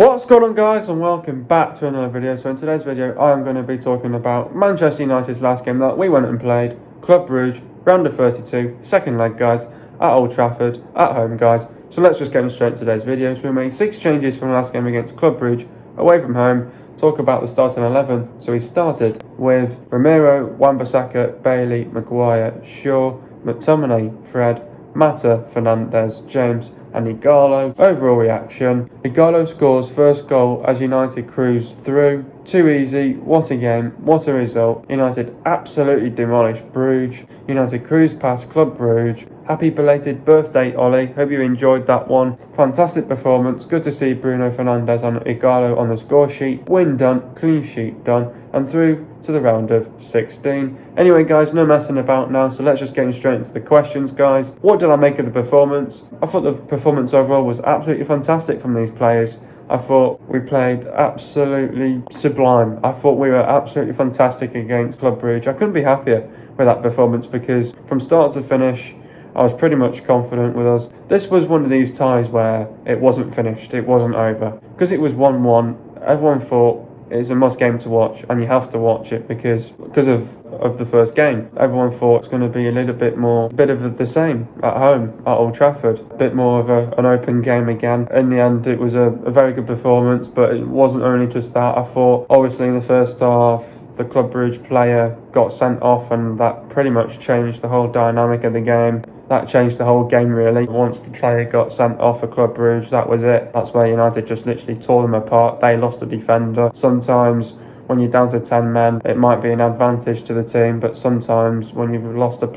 What's going on, guys, and welcome back to another video. So in today's video I am going to be talking about Manchester United's last game that we went and played, Club Brugge Round of 32, second leg, guys, at Old Trafford, at home, guys. So let's just get straight into today's video. So we made 6 changes from the last game against Club Brugge away from home. Talk about the starting 11. So we started with Romero, Wan-Bissaka, Bailey, Maguire, Shaw, McTominay, Fred, Mata, Fernandes, James and Ighalo. Overall reaction: Ighalo scores first goal as United cruise through. Too easy. What a game, what a result. United absolutely demolished Bruges. United cruised past Club Brugge. Happy belated birthday, Ollie. Hope you enjoyed that one. Fantastic performance. Good to see Bruno Fernandes and Ighalo on the score sheet. Win done, clean sheet done, and through to the round of 16. Anyway, guys, no messing about now, so let's just get straight into the questions, guys. What did I make of the performance? I thought the performance overall was absolutely fantastic from these players. I thought we played absolutely sublime. I thought we were absolutely fantastic against Club Brugge. I couldn't be happier with that performance because from start to finish, I was pretty much confident with us. This was one of these ties where it wasn't finished, it wasn't over. Because it was 1-1, everyone thought it's a must game to watch, and you have to watch it because of the first game. Everyone thought it's going to be a bit of the same at home at Old Trafford. A bit more of an open game again. In the end, it was a very good performance, but it wasn't only just that. I thought, obviously, in the first half, the Club Brugge player got sent off, and that pretty much changed the whole dynamic of the game. That changed the whole game, really. Once the player got sent off for Club Brugge, that was it. That's where United just literally tore them apart. They lost a defender. Sometimes when you're down to 10 men, it might be an advantage to the team, but sometimes when you've lost a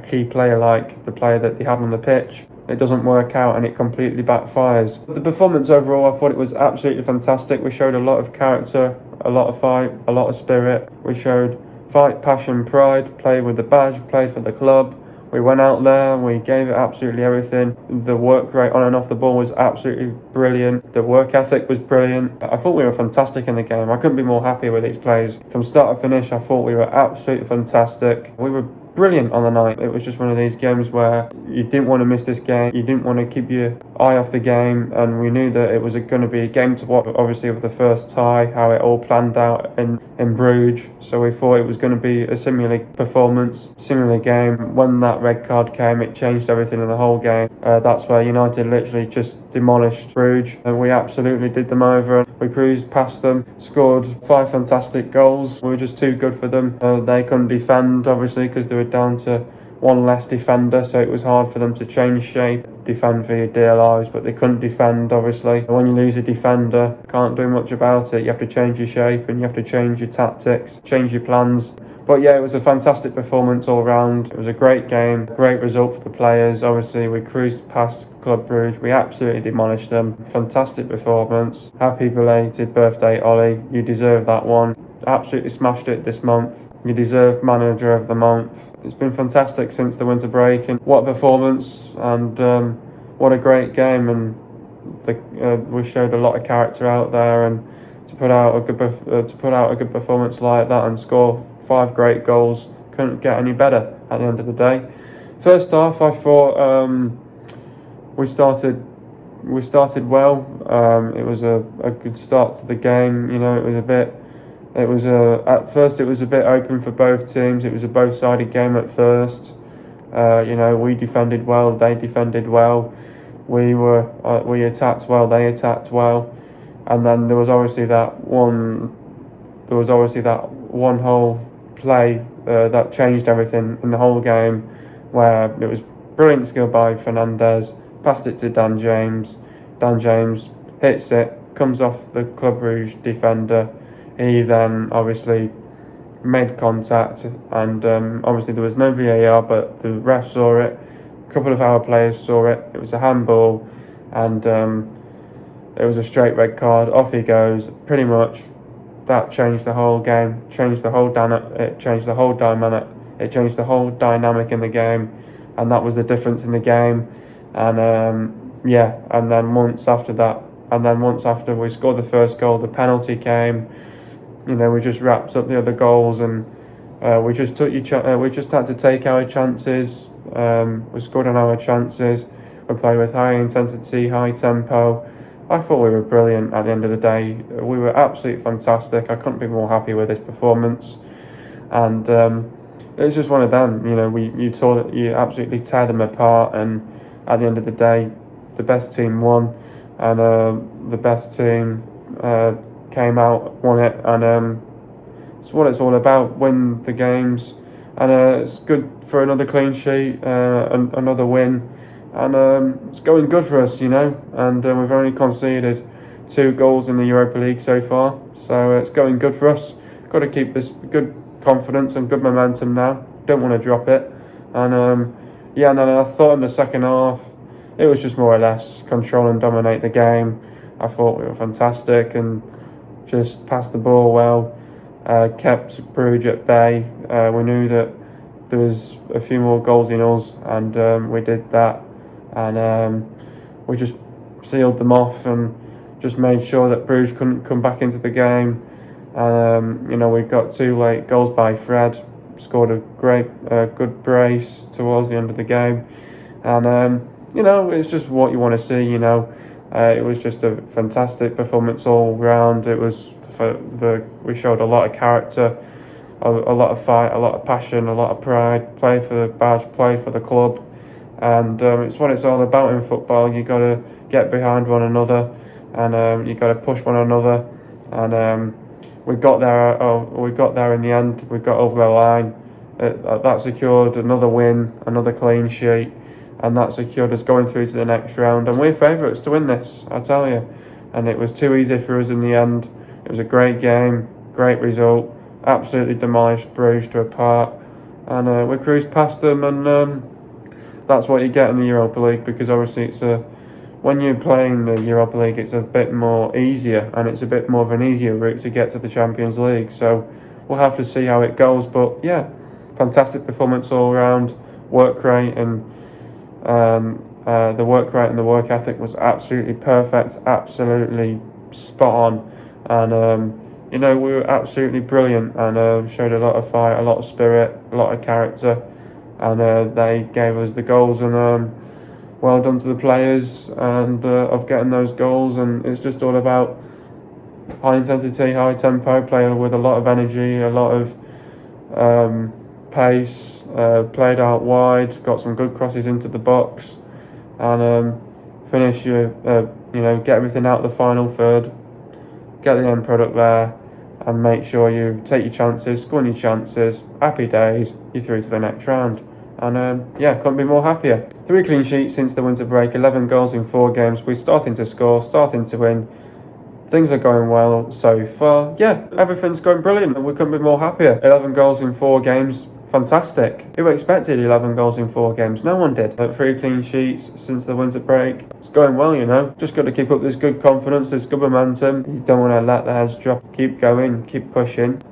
key player like the player that they had on the pitch, it doesn't work out and it completely backfires. The performance overall, I thought it was absolutely fantastic. We showed a lot of character, a lot of fight, a lot of spirit. We showed fight, passion, pride, played with the badge, played for the club. We went out there, we gave it absolutely everything. The work rate on and off the ball was absolutely brilliant. The work ethic was brilliant. I thought we were fantastic in the game. I couldn't be more happy with these players. From start to finish, I thought we were absolutely fantastic. We were brilliant on the night. It was just one of these games where you didn't want to miss this game. You didn't want to keep your eye off the game, and we knew that it was going to be a game to watch, obviously, with the first tie, how it all planned out in Bruges. So we thought it was going to be a similar performance, similar game. When that red card came, it changed everything in the whole game. That's where United literally just demolished Bruges, and we absolutely did them over. We cruised past them, scored 5 fantastic goals. We were just too good for them. They couldn't defend, obviously, because they were down to one less defender, so it was hard for them to change shape, defend for your dear lives, but they couldn't defend, obviously. When you lose a defender, can't do much about it. You have to change your shape and you have to change your tactics, change your plans. But yeah, it was a fantastic performance all round. It was a great game, great result for the players. Obviously, we cruised past Club Brugge. We absolutely demolished them. Fantastic performance. Happy belated birthday, Ollie. You deserve that one. Absolutely smashed it this month. You deserve Manager of the Month. It's been fantastic since the winter break, and what a performance, and what a great game. And we showed a lot of character out there, and to put out a good performance like that and score 5 great goals, couldn't get any better at the end of the day. First half, I thought we started well. It was a good start to the game. You know, at first it was a bit open for both teams. It was a both-sided game at first. We defended well, they defended well. We attacked well, they attacked well, and then there was obviously that one whole play that changed everything in the whole game, where it was brilliant skill by Fernandes, passed it to Dan James. Dan James hits it, comes off the Club Brugge defender. He then obviously made contact, and obviously there was no VAR, but the ref saw it. A couple of our players saw it. It was a handball, and it was a straight red card. Off he goes. Pretty much, that changed the whole game. It changed the whole dynamic in the game, and that was the difference in the game. And and then once after we scored the first goal, the penalty came. We just wrapped up the other goals, and we just had to take our chances. We scored on our chances. We played with high intensity, high tempo, I thought we were brilliant at the end of the day. We were absolutely fantastic. I couldn't be more happy with this performance. And it was just one of them, you absolutely tear them apart, and at the end of the day, the best team won, and the best team came out, won it, and it's what it's all about, win the games, and it's good for another clean sheet, another win, and it's going good for us, and we've only conceded 2 goals in the Europa League so far, so it's going good for us. Got to keep this good confidence and good momentum now. Don't want to drop it. And and then I thought in the second half it was just more or less control and dominate the game. I thought we were fantastic and just passed the ball well, kept Brugge at bay. We knew that there was a few more goals in us, and we did that, and we just sealed them off and just made sure that Brugge couldn't come back into the game. We got 2 late goals by Fred, scored a great, good brace towards the end of the game, and it's just what you want to see. It was just a fantastic performance all round. It was we showed a lot of character, a lot of fight, a lot of passion, a lot of pride. Play for the badge, play for the club, and it's what it's all about in football. You got to get behind one another, and you got to push one another, and we got there. We got there in the end. We got over the line. That secured another win, another clean sheet, and that secured us going through to the next round. And we're favourites to win this, I tell you. And it was too easy for us in the end. It was a great game, great result. Absolutely demolished Bruges to a part, and we cruised past them. And that's what you get in the Europa League, because obviously when you're playing the Europa League, it's a bit more easier, and it's a bit more of an easier route to get to the Champions League. So we'll have to see how it goes. But yeah, fantastic performance all round. Work rate and the work rate and the work ethic was absolutely perfect, absolutely spot on, and we were absolutely brilliant, and showed a lot of fight, a lot of spirit, a lot of character, and they gave us the goals, and well done to the players and of getting those goals. And it's just all about high intensity, high tempo play with a lot of energy, a lot of pace, played out wide, got some good crosses into the box, and finish get everything out the final third, get the end product there, and make sure you take your chances, score your chances. Happy days, you're through to the next round. And couldn't be more happier. 3 clean sheets since the winter break, 11 goals in 4 games. We're starting to score, starting to win. Things are going well so far. Yeah, everything's going brilliant, and we couldn't be more happier. 11 goals in 4 games. Fantastic. Who expected 11 goals in 4 games? No one did. 3 clean sheets since the winter break. It's going well, Just got to keep up this good confidence, this good momentum. You don't want to let the heads drop. Keep going, keep pushing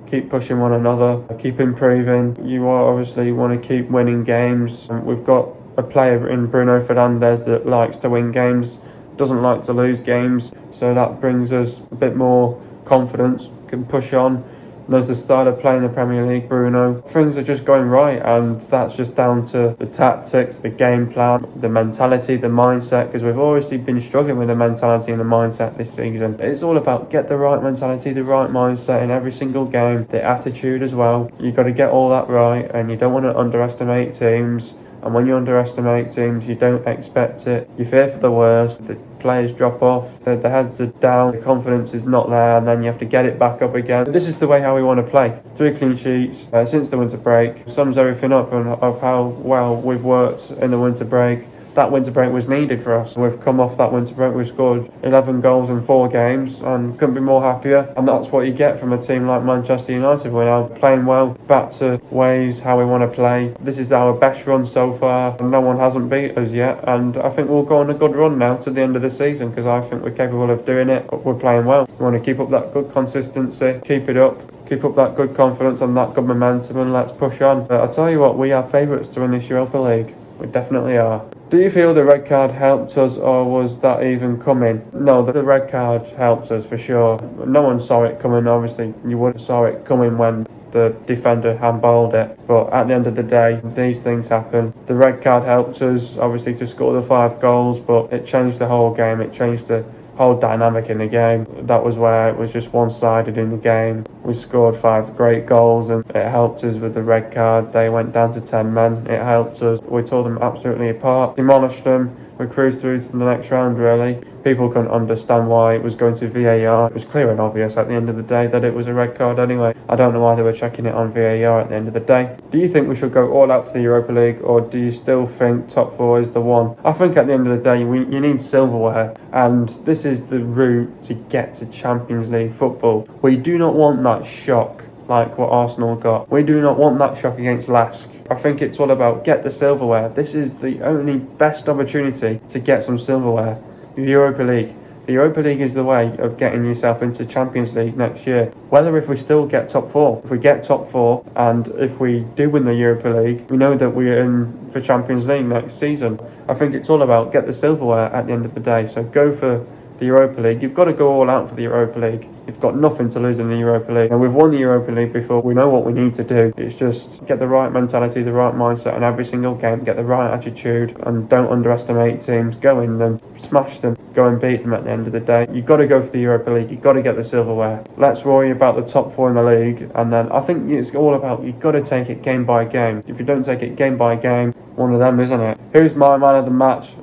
one another, keep improving. You obviously want to keep winning games. We've got a player in Bruno Fernandes that likes to win games, doesn't like to lose games. So that brings us a bit more confidence, can push on. And as the starter playing the Premier League, Bruno, things are just going right, and that's just down to the tactics, the game plan, the mentality, the mindset, because we've obviously been struggling with the mentality and the mindset this season. It's all about get the right mentality, the right mindset in every single game, the attitude as well. You've got to get all that right, and you don't want to underestimate teams. And when you underestimate teams, you don't expect it. You fear for the worst. The players drop off, the heads are down, the confidence is not there, and then you have to get it back up again. This is the way how we want to play. 3 clean sheets since the winter break. Sums everything up of how well we've worked in the winter break. That winter break was needed for us. We've come off that winter break, we've scored 11 goals in 4 games and couldn't be more happier. And that's what you get from a team like Manchester United. We're now playing well, back to ways how we want to play. This is our best run so far. No one hasn't beat us yet, and I think we'll go on a good run now to the end of the season, because I think we're capable of doing it. But we're playing well. We want to keep up that good consistency, keep it up. Keep up that good confidence and that good momentum, and let's push on. I'll tell you what, we are favourites to win this Europa League. We definitely are. Do you feel the red card helped us, or was that even coming? No, the red card helped us for sure. No one saw it coming. Obviously, you would have saw it coming when the defender handballed it. But at the end of the day, these things happen. The red card helped us, obviously, to score the 5 goals, but it changed the whole game. It changed the whole dynamic in the game. That was where it was just one-sided in the game. We scored 5 great goals and it helped us with the red card. They went down to 10 men. It helped us. We tore them absolutely apart, demolished them. We cruised through to the next round, really. People couldn't understand why it was going to VAR. It was clear and obvious at the end of the day that it was a red card anyway. I don't know why they were checking it on VAR at the end of the day. Do you think we should go all out for the Europa League, or do you still think top 4 is the one? I think at the end of the day, you need silverware, and this is the route to get to Champions League football. We do not want that shock like what Arsenal got. We do not want that shock against Lask. I think it's all about get the silverware. This is the only best opportunity to get some silverware. The Europa League. The Europa League is the way of getting yourself into Champions League next year. Whether if we still get top 4. If we get top 4 and if we do win the Europa League, we know that we're in for Champions League next season. I think it's all about get the silverware at the end of the day. So go for the Europa League. You've got to go all out for the Europa League. You've got nothing to lose in the Europa League. And we've won the Europa League before. We know what we need to do. It's just get the right mentality, the right mindset in every single game. Get the right attitude and don't underestimate teams. Go in them, smash them, go and beat them at the end of the day. You've got to go for the Europa League. You've got to get the silverware. Let's worry about the top 4 in the league. And then I think it's all about you've got to take it game by game. If you don't take it game by game, one of them, isn't it? Who's my man of the match?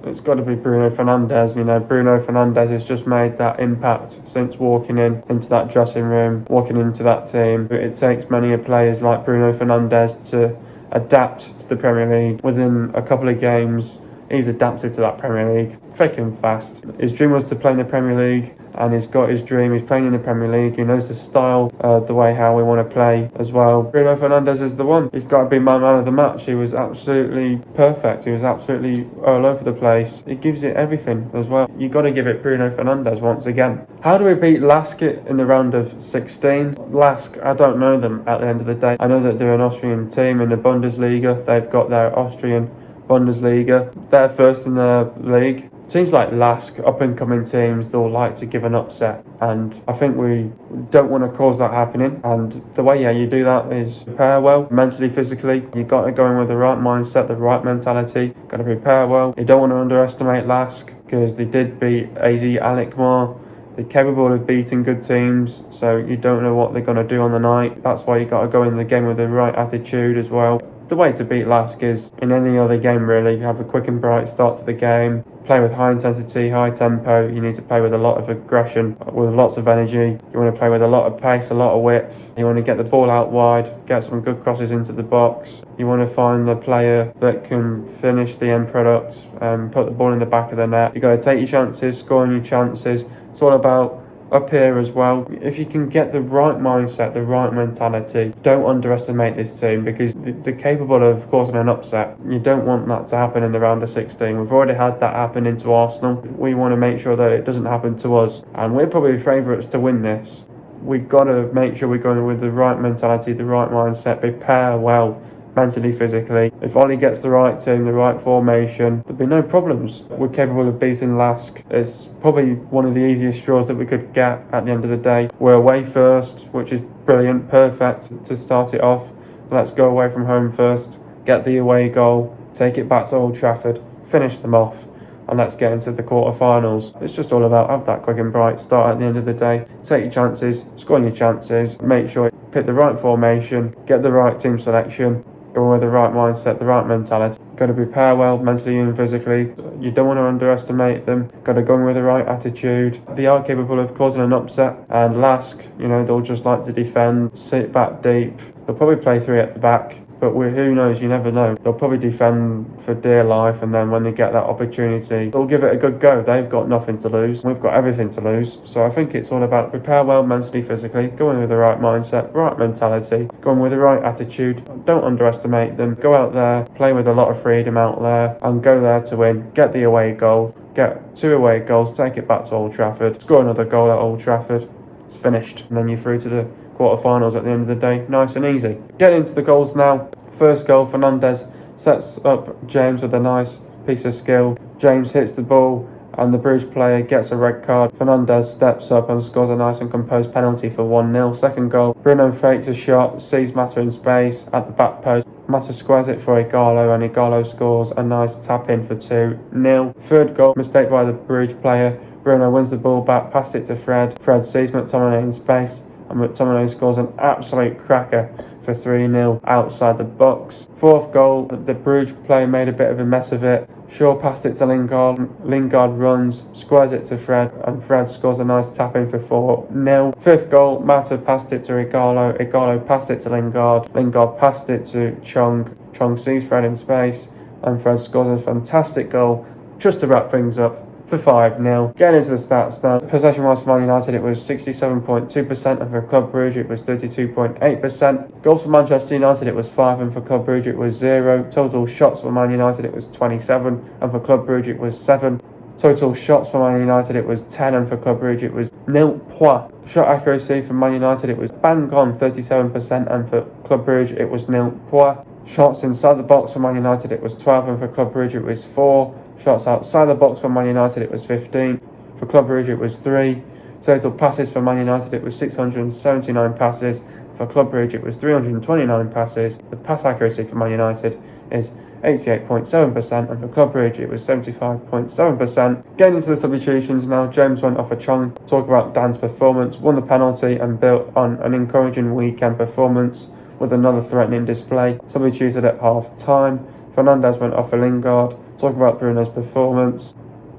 It's got to be Bruno Fernandes. You know, Bruno Fernandes has just made that impact since walking into that dressing room, walking into that team. It takes many players like Bruno Fernandes to adapt to the Premier League. Within a couple of games, he's adapted to that Premier League thick and fast. His dream was to play in the Premier League, and he's got his dream. He's playing in the Premier League. He knows the style, the way how we want to play as well. Bruno Fernandes is the one. He's got to be my man of the match. He was absolutely perfect. He was absolutely all over the place. He gives it everything as well. You got to give it Bruno Fernandes once again. How do we beat Lask in the round of 16? Lask, I don't know them at the end of the day. I know that they're an Austrian team in the Bundesliga. They've got their Austrian Bundesliga. They're first in the league. Teams like Lask, up-and-coming teams, they'll like to give an upset, and I think we don't want to cause that happening. And the way you do that is prepare well, mentally, physically. You've got to go in with the right mindset, the right mentality. Got to prepare well. You don't want to underestimate Lask because they did beat AZ Alkmaar. They're capable of beating good teams, so you don't know what they're going to do on the night. That's why you got to go in the game with the right attitude as well. The way to beat Lask is in any other game, really. You have a quick and bright start to the game. Play with high intensity, high tempo. You need to play with a lot of aggression, with lots of energy. You want to play with a lot of pace, a lot of width. You want to get the ball out wide, get some good crosses into the box. You want to find the player that can finish the end product and put the ball in the back of the net. You've got to take your chances, scoring your chances. It's all about up here as well. If you can get the right mindset, the right mentality, don't underestimate this team because they're capable of causing an upset. You don't want that to happen in the round of 16. We've already had that happen into Arsenal. We want to make sure that it doesn't happen to us, and we're probably favourites to win this. We've got to make sure we're going with the right mentality, the right mindset, prepare well, mentally, physically. If Ollie gets the right team, the right formation, there'll be no problems. We're capable of beating Lask. It's probably one of the easiest draws that we could get at the end of the day. We're away first, which is brilliant, perfect to start it off. Let's go away from home first, get the away goal, take it back to Old Trafford, finish them off, and let's get into the quarterfinals. It's just all about have that quick and bright start at the end of the day. Take your chances, score your chances, make sure you pick the right formation, get the right team selection, go with the right mindset, the right mentality. Got to prepare well, mentally and physically. You don't want to underestimate them. Got to go in with the right attitude. They are capable of causing an upset. And Lask, they'll just like to defend, sit back deep. They'll probably play 3 at the back. But who knows, you never know. They'll probably defend for dear life, and then when they get that opportunity, they'll give it a good go. They've got nothing to lose. We've got everything to lose. So I think it's all about prepare well mentally, physically, go in with the right mindset, right mentality, go in with the right attitude. Don't underestimate them. Go out there, play with a lot of freedom out there, and go there to win. Get the away goal. Get 2 away goals, take it back to Old Trafford, score another goal at Old Trafford. It's finished. And then you're through to the quarterfinals at the end of the day. Nice and easy. Get into the goals now. First goal, Fernandes sets up James with a nice piece of skill. James hits the ball and the Bruges player gets a red card. Fernandes steps up and scores a nice and composed penalty for 1-0. Second goal, Bruno fakes a shot, sees Mata in space at the back post, Mata squares it for Ighalo, and Ighalo scores a nice tap in for 2-0. Third goal, mistake by the Bruges player. Bruno wins the ball back, passed it to Fred. Fred sees McTominay in space, and McTominay scores an absolute cracker for 3-0 outside the box. Fourth goal, the Bruges player made a bit of a mess of it. Shaw passed it to Lingard. Lingard runs, squares it to Fred, and Fred scores a nice tap in for 4-0. Fifth goal, Mata passed it to Ighalo. Ighalo passed it to Lingard. Lingard passed it to Chong. Chong sees Fred in space, and Fred scores a fantastic goal just to wrap things up for 5-0. Getting into the stats now. Possession-wise for Man United, it was 67.2%, and for Club Brugge, it was 32.8%. Goals for Manchester United, it was 5, and for Club Brugge, it was 0. Total shots for Man United, it was 27, and for Club Brugge, it was 7. Total shots for Man United, it was 10, and for Club Brugge, it was 0 point. Shot accuracy for Man United, it was bang on 37%, and for Club Brugge, it was 0 point. Shots inside the box for Man United, it was 12, and for Club Brugge, it was 4. Shots outside the box for Man United, it was 15. For Club Brugge, it was 3. Total passes for Man United, it was 679 passes. For Club Brugge, it was 329 passes. The pass accuracy for Man United is 88.7%, and for Club Brugge, it was 75.7%. Getting into the substitutions now, James went off for Chong. Talk about Dan's performance, won the penalty and built on an encouraging weekend performance with another threatening display. Substituted at half time. Fernandes went off for Lingard. Talk about Bruno's performance.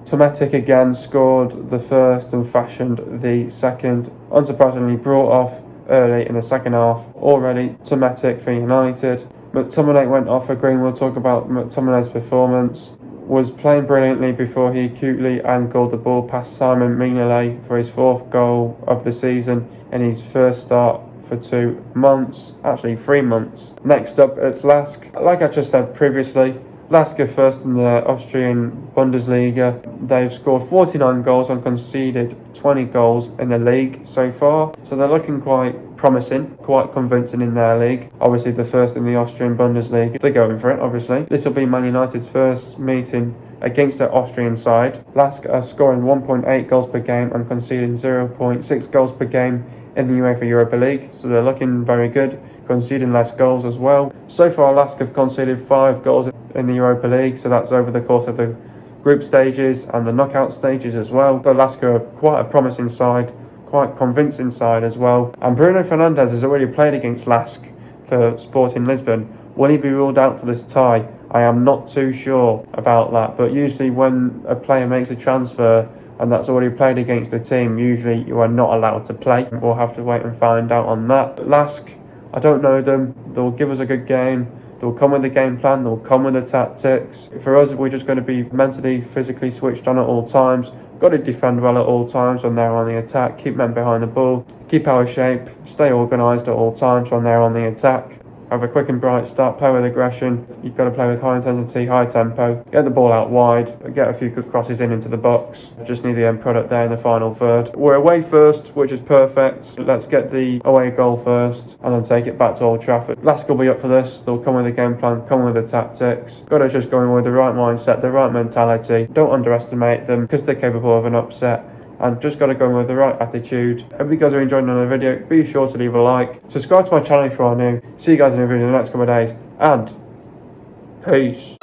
Tometic again scored the first and fashioned the second. Unsurprisingly brought off early in the second half already. Tometic for United. McTominay went off for Greenwood. Talk about McTominay's performance. Was playing brilliantly before he acutely angled the ball past Simon Mignolet for his 4th goal of the season in his first start for 2 months, actually 3 months. Next up, it's Lask. Like I just said previously, Lask are first in the Austrian Bundesliga. They've scored 49 goals and conceded 20 goals in the league so far. So they're looking quite promising, quite convincing in their league. Obviously, the first in the Austrian Bundesliga. They're going for it, obviously. This will be Man United's first meeting against the Austrian side. Lask are scoring 1.8 goals per game and conceding 0.6 goals per game in the UEFA Europa League, so they're looking very good, conceding less goals as well. So far, Lask have conceded 5 goals in the Europa League, so that's over the course of the group stages and the knockout stages as well. But Lask are quite a promising side, quite convincing side as well. And Bruno Fernandes has already played against Lask for Sporting Lisbon. Will he be ruled out for this tie? I am not too sure about that, but usually when a player makes a transfer and that's already played against the team, usually you are not allowed to play. We'll have to wait and find out on that. Lask, I don't know them. They'll give us a good game. They'll come with the game plan. They'll come with the tactics. For us, we're just going to be mentally, physically switched on at all times. Got to defend well at all times when they're on the attack. Keep men behind the ball. Keep our shape. Stay organised at all times when they're on the attack. Have a quick and bright start, play with aggression. You've got to play with high intensity, high tempo. Get the ball out wide, get a few good crosses into the box. Just need the end product there in the final third. We're away first, which is perfect. Let's get the away goal first and then take it back to Old Trafford. Lask will be up for this. They'll come with the game plan, come with the tactics. Got to just go in with the right mindset, the right mentality. Don't underestimate them because they're capable of an upset. And just got to go in with the right attitude. Hope you guys are enjoying another video. Be sure to leave a like. Subscribe to my channel if you are new. See you guys in a video in the next couple of days. And peace.